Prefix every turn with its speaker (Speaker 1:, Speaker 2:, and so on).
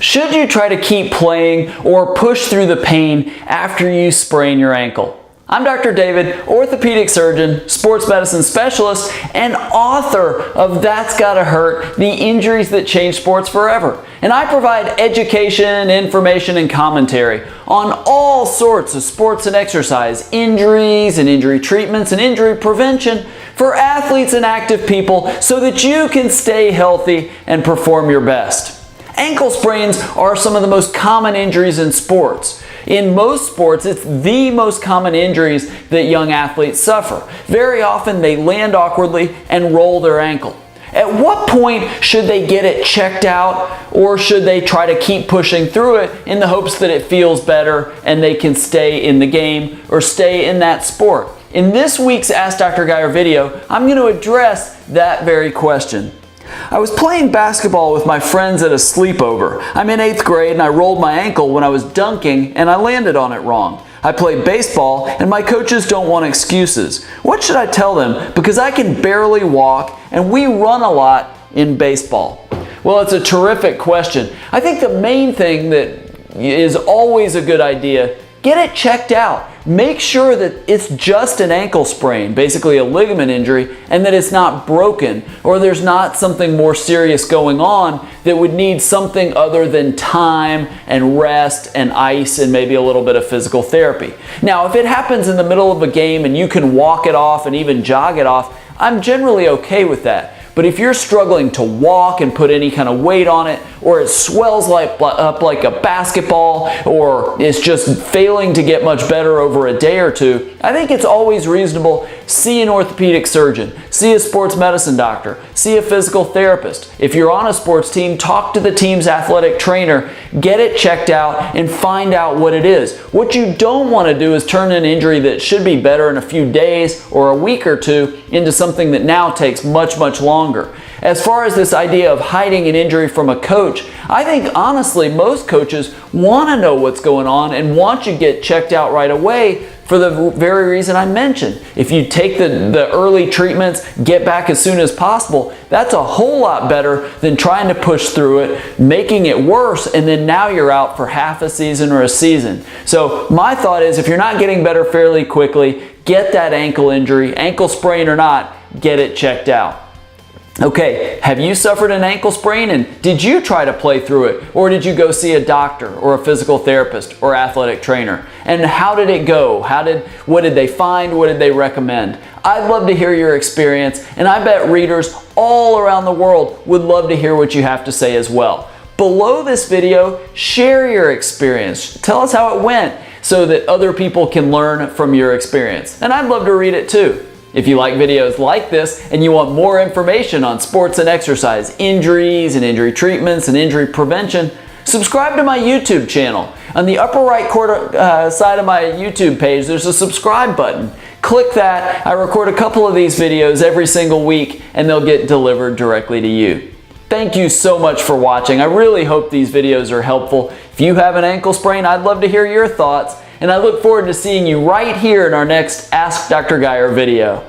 Speaker 1: Should you try to keep playing or push through the pain after you sprain your ankle? I'm Dr. David, orthopedic surgeon, sports medicine specialist, and author of That's Gotta Hurt, The Injuries That Changed Sports Forever. And I provide education, information, and commentary on all sorts of sports and exercise, injuries and injury treatments and injury prevention for athletes and active people so that you can stay healthy and perform your best. Ankle sprains are some of the most common injuries in sports. In most sports, it's the most common injuries that young athletes suffer. Very often they land awkwardly and roll their ankle. At what point should they get it checked out, or should they try to keep pushing through it in the hopes that it feels better and they can stay in the game or stay in that sport? In this week's Ask Dr. Geier video, I'm going to address that very question. I was playing basketball with my friends at a sleepover. I'm in 8th grade and I rolled my ankle when I was dunking and I landed on it wrong. I played baseball and my coaches don't want excuses. What should I tell them? Because I can barely walk and we run a lot in baseball. Well, it's a terrific question. I think the main thing that is always a good idea, get it checked out. Make sure that it's just an ankle sprain, basically a ligament injury, and that it's not broken, or there's not something more serious going on that would need something other than time and rest and ice and maybe a little bit of physical therapy. Now, if it happens in the middle of a game and you can walk it off and even jog it off, I'm generally okay with that. But if you're struggling to walk and put any kind of weight on it, or it swells up like a basketball, or it's just failing to get much better over a day or two, I think it's always reasonable. See an orthopedic surgeon, see a sports medicine doctor, see a physical therapist. If you're on a sports team, talk to the team's athletic trainer, get it checked out, and find out what it is. What you don't want to do is turn an injury that should be better in a few days or a week or two into something that now takes much longer. As far as this idea of hiding an injury from a coach, I think honestly most coaches want to know what's going on and want you to get checked out right away for the very reason I mentioned. If you take the early treatments, get back as soon as possible, that's a whole lot better than trying to push through it, making it worse, and then now you're out for half a season or a season. So my thought is, if you're not getting better fairly quickly, get that ankle injury, ankle sprain or not, get it checked out. Okay, have you suffered an ankle sprain and did you try to play through it, or did you go see a doctor or a physical therapist or athletic trainer? And how did it go? What did they find? What did they recommend? I'd love to hear your experience, and I bet readers all around the world would love to hear what you have to say as well. Below this video, share your experience. Tell us how it went so that other people can learn from your experience. And I'd love to read it too. If you like videos like this and you want more information on sports and exercise, injuries and injury treatments and injury prevention, subscribe to my YouTube channel. On the upper right corner side of my YouTube page, there's a subscribe button. Click that. I record a couple of these videos every single week and they'll get delivered directly to you. Thank you so much for watching. I really hope these videos are helpful. If you have an ankle sprain, I'd love to hear your thoughts. And I look forward to seeing you right here in our next Ask Dr. Geier video.